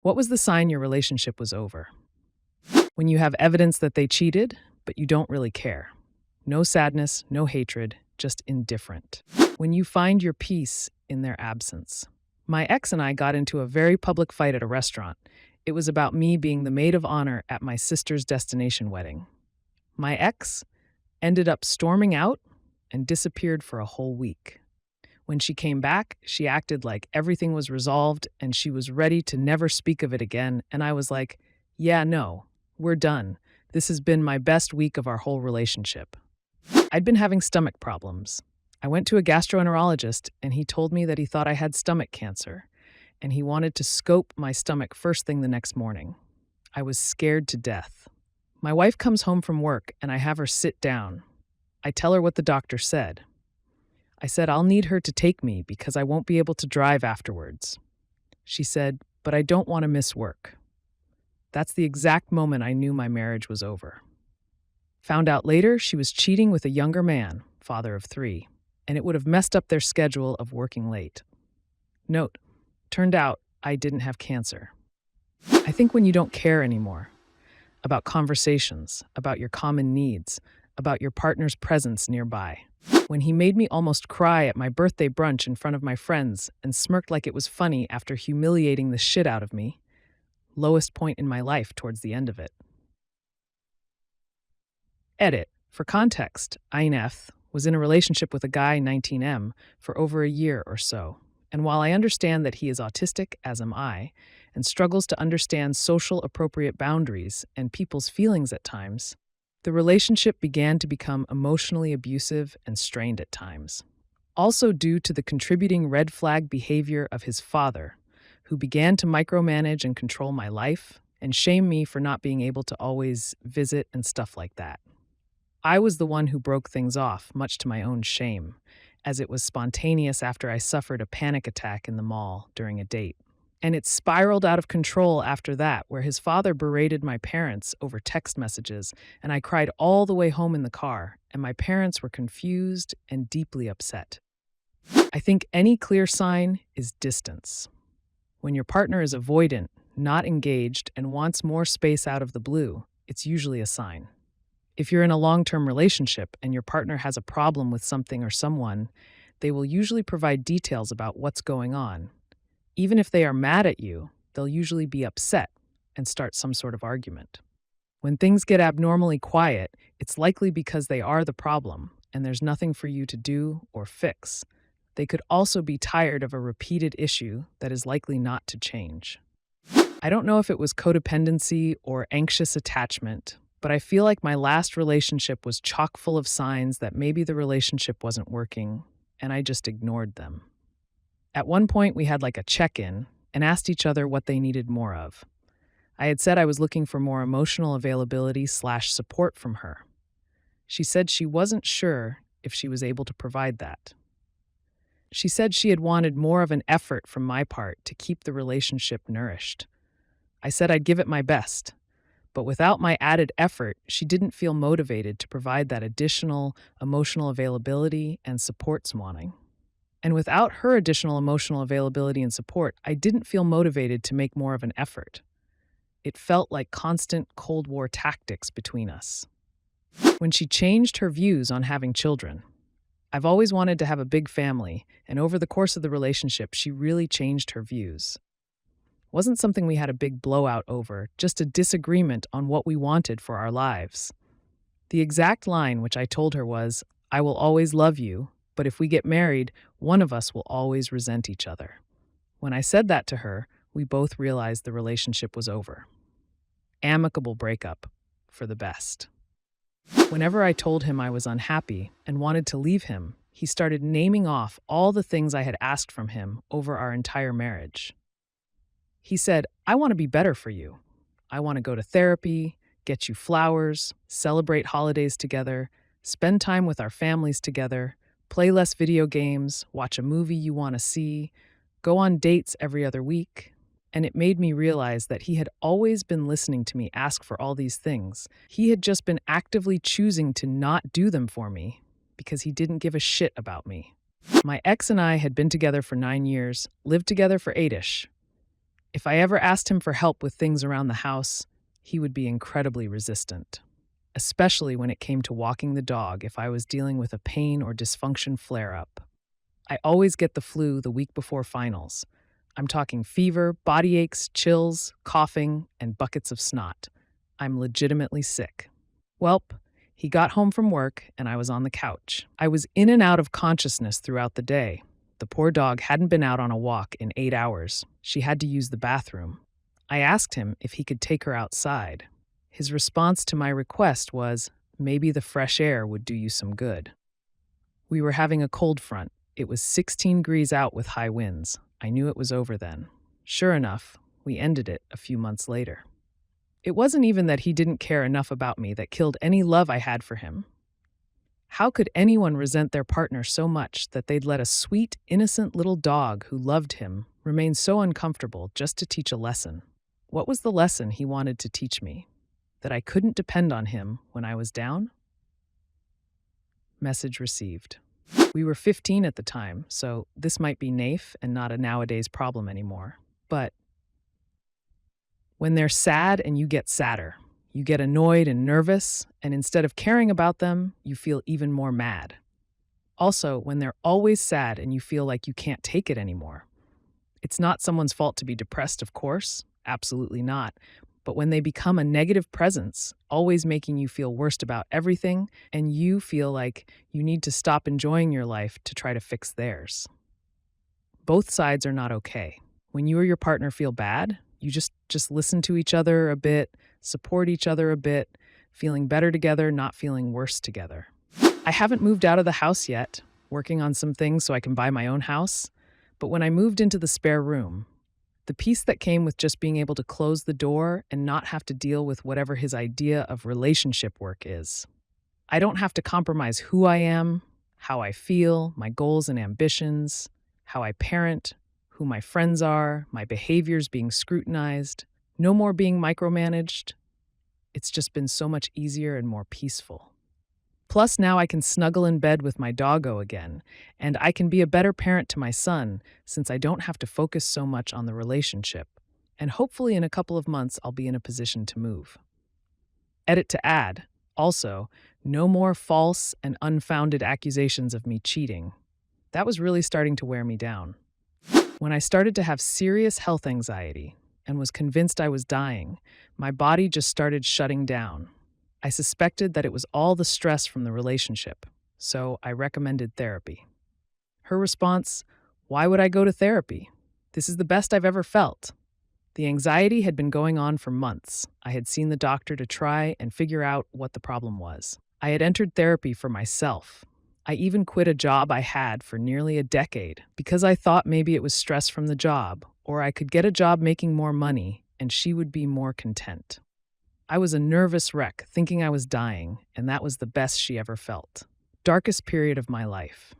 What was the sign your relationship was over? When you have evidence that they cheated, but you don't really care. No sadness, no hatred, just indifferent. When you find your peace in their absence. My ex and I got into a very public fight at a restaurant. It was about me being the maid of honor at my sister's destination wedding. My ex ended up storming out and disappeared for a whole week. When she came back, she acted like everything was resolved and she was ready to never speak of it again. And I was like, yeah, no, we're done. This has been my best week of our whole relationship. I'd been having stomach problems. I went to a gastroenterologist and he told me that he thought I had stomach cancer and he wanted to scope my stomach first thing the next morning. I was scared to death. My wife comes home from work and I have her sit down. I tell her what the doctor said. I said I'll need her to take me because I won't be able to drive afterwards. She said, but I don't want to miss work. That's the exact moment I knew my marriage was over. Found out later she was cheating with a younger man, father of 3, and it would have messed up their schedule of working late. Note, turned out I didn't have cancer. I think when you don't care anymore about conversations, about your common needs, about your partner's presence nearby. When he made me almost cry at my birthday brunch in front of my friends and smirked like it was funny after humiliating the shit out of me. Lowest point in my life towards the end of it. Edit. For context, Ainef was in a relationship with a guy, 19M, for over a year or so. And while I understand that he is autistic, as am I, and struggles to understand social appropriate boundaries and people's feelings at times, the relationship began to become emotionally abusive and strained at times. Also due to the contributing red flag behavior of his father, who began to micromanage and control my life and shame me for not being able to always visit and stuff like that. I was the one who broke things off, much to my own shame, as it was spontaneous after I suffered a panic attack in the mall during a date. And it spiraled out of control after that, where his father berated my parents over text messages, and I cried all the way home in the car, and my parents were confused and deeply upset. I think any clear sign is distance. When your partner is avoidant, not engaged, and wants more space out of the blue, it's usually a sign. If you're in a long-term relationship and your partner has a problem with something or someone, they will usually provide details about what's going on. Even if they are mad at you, they'll usually be upset and start some sort of argument. When things get abnormally quiet, it's likely because they are the problem and there's nothing for you to do or fix. They could also be tired of a repeated issue that is likely not to change. I don't know if it was codependency or anxious attachment, but I feel like my last relationship was chock full of signs that maybe the relationship wasn't working, and I just ignored them. At one point, we had like a check-in and asked each other what they needed more of. I had said I was looking for more emotional availability/support from her. She said she wasn't sure if she was able to provide that. She said she had wanted more of an effort from my part to keep the relationship nourished. I said I'd give it my best, but without my added effort, she didn't feel motivated to provide that additional emotional availability and support's wanting. And without her additional emotional availability and support, I didn't feel motivated to make more of an effort. It felt like constant Cold War tactics between us. When she changed her views on having children, I've always wanted to have a big family, and over the course of the relationship, she really changed her views. It wasn't something we had a big blowout over, just a disagreement on what we wanted for our lives. The exact line which I told her was, "I will always love you, but if we get married, one of us will always resent each other." When I said that to her, we both realized the relationship was over. Amicable breakup, for the best. Whenever I told him I was unhappy and wanted to leave him, he started naming off all the things I had asked from him over our entire marriage. He said, "I want to be better for you. I want to go to therapy, get you flowers, celebrate holidays together, spend time with our families together, play less video games, watch a movie you want to see, go on dates every other week." And it made me realize that he had always been listening to me ask for all these things. He had just been actively choosing to not do them for me because he didn't give a shit about me. My ex and I had been together for 9 years, lived together for 8-ish. If I ever asked him for help with things around the house, he would be incredibly resistant, especially when it came to walking the dog if I was dealing with a pain or dysfunction flare up. I always get the flu the week before finals. I'm talking fever, body aches, chills, coughing, and buckets of snot. I'm legitimately sick. Welp, he got home from work and I was on the couch. I was in and out of consciousness throughout the day. The poor dog hadn't been out on a walk in 8 hours. She had to use the bathroom. I asked him if he could take her outside. His response to my request was, maybe the fresh air would do you some good. We were having a cold front. It was 16 degrees out with high winds. I knew it was over then. Sure enough, we ended it a few months later. It wasn't even that he didn't care enough about me that killed any love I had for him. How could anyone resent their partner so much that they'd let a sweet, innocent little dog who loved him remain so uncomfortable just to teach a lesson? What was the lesson he wanted to teach me? That I couldn't depend on him when I was down? Message received. We were 15 at the time, so this might be naif and not a nowadays problem anymore. But when they're sad and you get sadder, you get annoyed and nervous, and instead of caring about them, you feel even more mad. Also, when they're always sad and you feel like you can't take it anymore. It's not someone's fault to be depressed, of course, absolutely not. But when they become a negative presence, always making you feel worst about everything, and you feel like you need to stop enjoying your life to try to fix theirs. Both sides are not okay. When you or your partner feel bad, you just listen to each other a bit, support each other a bit, feeling better together, not feeling worse together. I haven't moved out of the house yet, working on some things so I can buy my own house. But when I moved into the spare room, the peace that came with just being able to close the door and not have to deal with whatever his idea of relationship work is. I don't have to compromise who I am, how I feel, my goals and ambitions, how I parent, who my friends are, my behaviors being scrutinized. No more being micromanaged. It's just been so much easier and more peaceful. Plus, now I can snuggle in bed with my doggo again, and I can be a better parent to my son since I don't have to focus so much on the relationship. And hopefully in a couple of months, I'll be in a position to move. Edit to add, also, no more false and unfounded accusations of me cheating. That was really starting to wear me down. When I started to have serious health anxiety and was convinced I was dying, my body just started shutting down. I suspected that it was all the stress from the relationship, so I recommended therapy. Her response, "Why would I go to therapy? This is the best I've ever felt." The anxiety had been going on for months. I had seen the doctor to try and figure out what the problem was. I had entered therapy for myself. I even quit a job I had for nearly a decade because I thought maybe it was stress from the job, or I could get a job making more money and she would be more content. I was a nervous wreck, thinking I was dying, and that was the best she ever felt. Darkest period of my life.